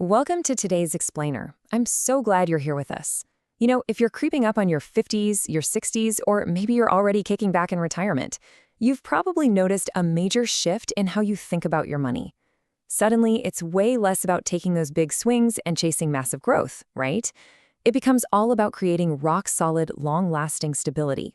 Welcome to today's Explainer. I'm so glad you're here with us. If you're creeping up on your 50s, your 60s, or maybe you're already kicking back in retirement, you've probably noticed a major shift in how you think about your money. Suddenly, it's way less about taking those big swings and chasing massive growth, right? It becomes all about creating rock-solid, long-lasting stability.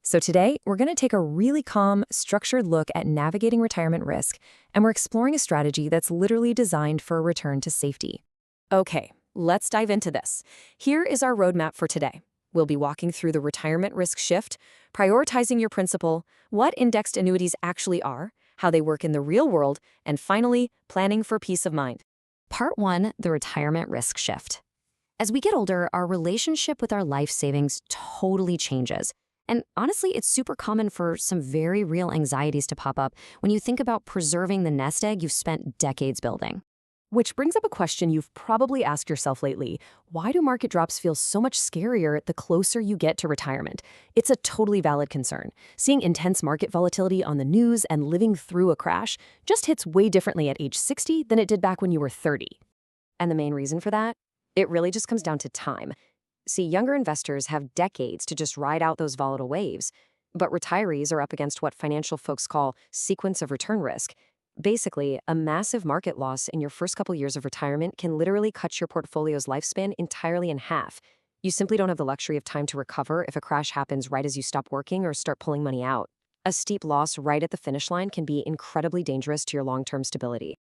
So today, we're going to take a really calm, structured look at navigating retirement risk, and we're exploring a strategy that's literally designed for a return to safety. Okay, let's dive into this. Here is our roadmap for today. We'll be walking through the retirement risk shift, prioritizing your principal, what indexed annuities actually are, how they work in the real world, and finally, planning for peace of mind. Part 1, the retirement risk shift. As we get older, our relationship with our life savings totally changes. And honestly, it's super common for some very real anxieties to pop up when you think about preserving the nest egg you've spent decades building. Which brings up a question you've probably asked yourself lately. Why do market drops feel so much scarier the closer you get to retirement? It's a totally valid concern. Seeing intense market volatility on the news and living through a crash just hits way differently at age 60 than it did back when you were 30. And the main reason for that? It really just comes down to time. See, younger investors have decades to just ride out those volatile waves, but retirees are up against what financial folks call sequence of return risk. Basically, a massive market loss in your first couple years of retirement can literally cut your portfolio's lifespan entirely in half. You simply don't have the luxury of time to recover if a crash happens right as you stop working or start pulling money out. A steep loss right at the finish line can be incredibly dangerous to your long-term stability.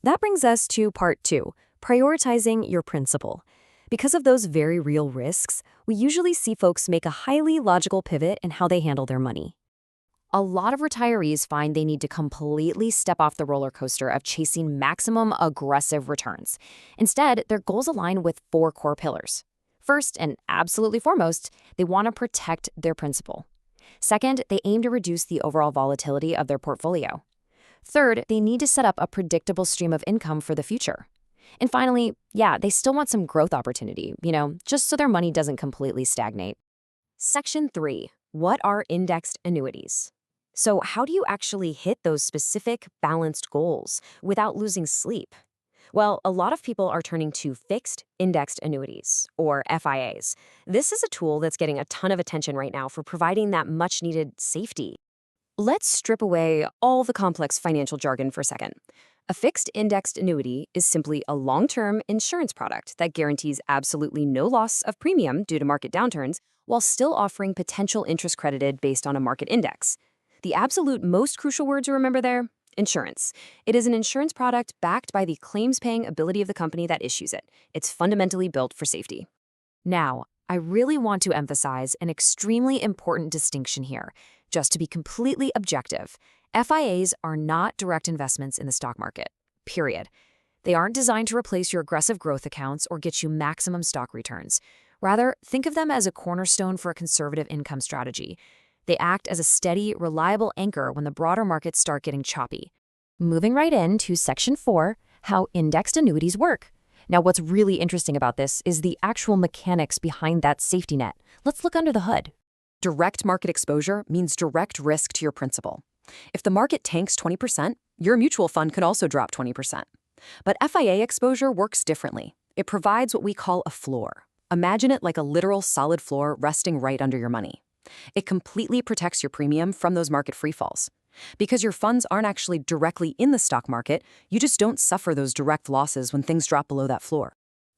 That brings us to part 2, prioritizing your principal. Because of those very real risks, we usually see folks make a highly logical pivot in how they handle their money. A lot of retirees find they need to completely step off the roller coaster of chasing maximum aggressive returns. Instead, their goals align with 4 core pillars. First, and absolutely foremost, they want to protect their principal. Second, they aim to reduce the overall volatility of their portfolio. Third, they need to set up a predictable stream of income for the future. And finally, they still want some growth opportunity, just so their money doesn't completely stagnate. Section 3. What are indexed annuities? So how do you actually hit those specific, balanced goals without losing sleep? Well, a lot of people are turning to fixed indexed annuities, or FIAs. This is a tool that's getting a ton of attention right now for providing that much-needed safety. Let's strip away all the complex financial jargon for a second. A fixed indexed annuity is simply a long-term insurance product that guarantees absolutely no loss of premium due to market downturns while still offering potential interest credited based on a market index. The absolute most crucial word to remember there, insurance. It is an insurance product backed by the claims-paying ability of the company that issues it. It's fundamentally built for safety. Now, I really want to emphasize an extremely important distinction here. Just to be completely objective, FIAs are not direct investments in the stock market, period. They aren't designed to replace your aggressive growth accounts or get you maximum stock returns. Rather, think of them as a cornerstone for a conservative income strategy. They act as a steady, reliable anchor when the broader markets start getting choppy. Moving right into Section 4, how indexed annuities work. Now, what's really interesting about this is the actual mechanics behind that safety net. Let's look under the hood. Direct market exposure means direct risk to your principal. If the market tanks 20%, your mutual fund could also drop 20%. But FIA exposure works differently. It provides what we call a floor. Imagine it like a literal solid floor resting right under your money. It completely protects your premium from those market free falls. Because your funds aren't actually directly in the stock market, you just don't suffer those direct losses when things drop below that floor.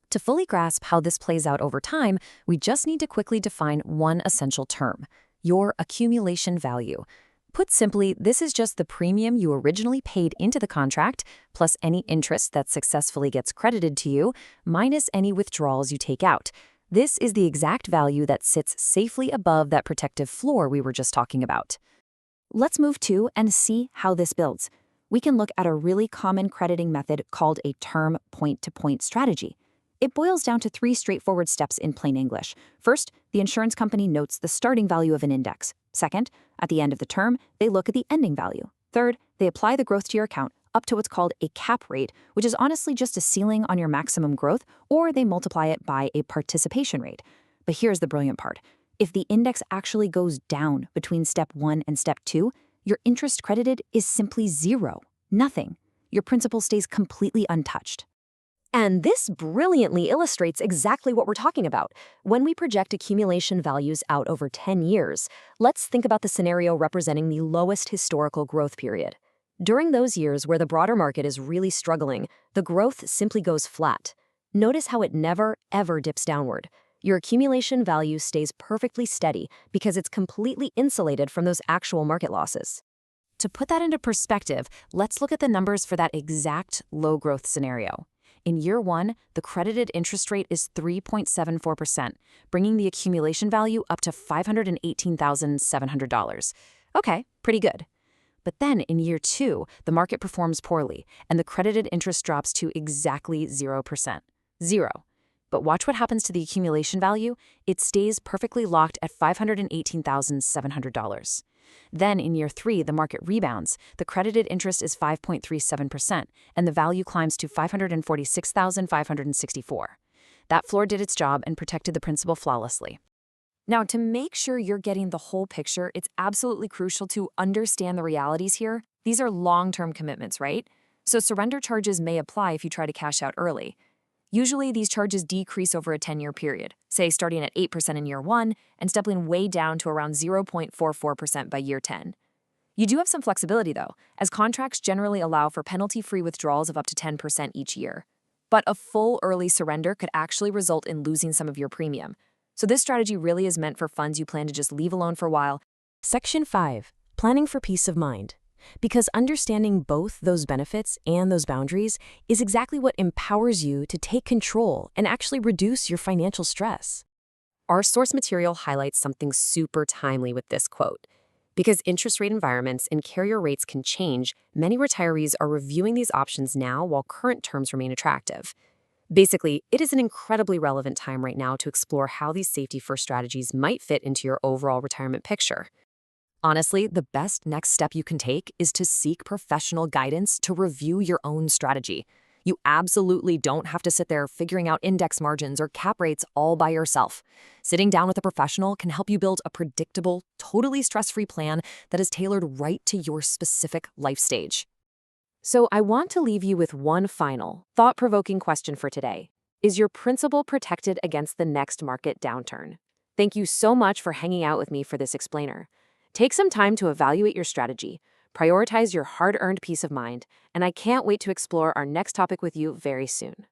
To fully grasp how this plays out over time, we just need to quickly define one essential term: your accumulation value. Put simply, this is just the premium you originally paid into the contract, plus any interest that successfully gets credited to you, minus any withdrawals you take out. This is the exact value that sits safely above that protective floor we were just talking about. Let's move to and see how this builds. We can look at a really common crediting method called a term point-to-point strategy. It boils down to 3 straightforward steps in plain English. First, the insurance company notes the starting value of an index. Second, at the end of the term, they look at the ending value. Third, they apply the growth to your account up to what's called a cap rate, which is honestly just a ceiling on your maximum growth, or they multiply it by a participation rate. But here's the brilliant part. If the index actually goes down between step 1 and step 2, your interest credited is simply 0, nothing. Your principal stays completely untouched. And this brilliantly illustrates exactly what we're talking about. When we project accumulation values out over 10 years, let's think about the scenario representing the lowest historical growth period. During those years where the broader market is really struggling, the growth simply goes flat. Notice how it never, ever dips downward. Your accumulation value stays perfectly steady because it's completely insulated from those actual market losses. To put that into perspective, let's look at the numbers for that exact low growth scenario. In year 1, the credited interest rate is 3.74%, bringing the accumulation value up to $518,700. Okay, pretty good. But then in year 2, the market performs poorly, and the credited interest drops to exactly 0%. Zero. But watch what happens to the accumulation value. It stays perfectly locked at $518,700. Then in year 3, the market rebounds. The credited interest is 5.37%, and the value climbs to $546,564. That floor did its job and protected the principal flawlessly. Now, to make sure you're getting the whole picture, it's absolutely crucial to understand the realities here. These are long-term commitments, right? So surrender charges may apply if you try to cash out early. Usually, these charges decrease over a 10-year period, say starting at 8% in year 1 and stepping way down to around 0.44% by year 10. You do have some flexibility, though, as contracts generally allow for penalty-free withdrawals of up to 10% each year. But a full early surrender could actually result in losing some of your premium. So this strategy really is meant for funds you plan to just leave alone for a while. Section 5. Planning for peace of mind. Because understanding both those benefits and those boundaries is exactly what empowers you to take control and actually reduce your financial stress. Our source material highlights something super timely with this quote. Because interest rate environments and carrier rates can change, many retirees are reviewing these options now while current terms remain attractive. Basically, it is an incredibly relevant time right now to explore how these safety-first strategies might fit into your overall retirement picture. Honestly, the best next step you can take is to seek professional guidance to review your own strategy. You absolutely don't have to sit there figuring out index margins or cap rates all by yourself. Sitting down with a professional can help you build a predictable, totally stress-free plan that is tailored right to your specific life stage. So I want to leave you with one final, thought-provoking question for today. Is your principal protected against the next market downturn? Thank you so much for hanging out with me for this explainer. Take some time to evaluate your strategy, prioritize your hard-earned peace of mind, and I can't wait to explore our next topic with you very soon.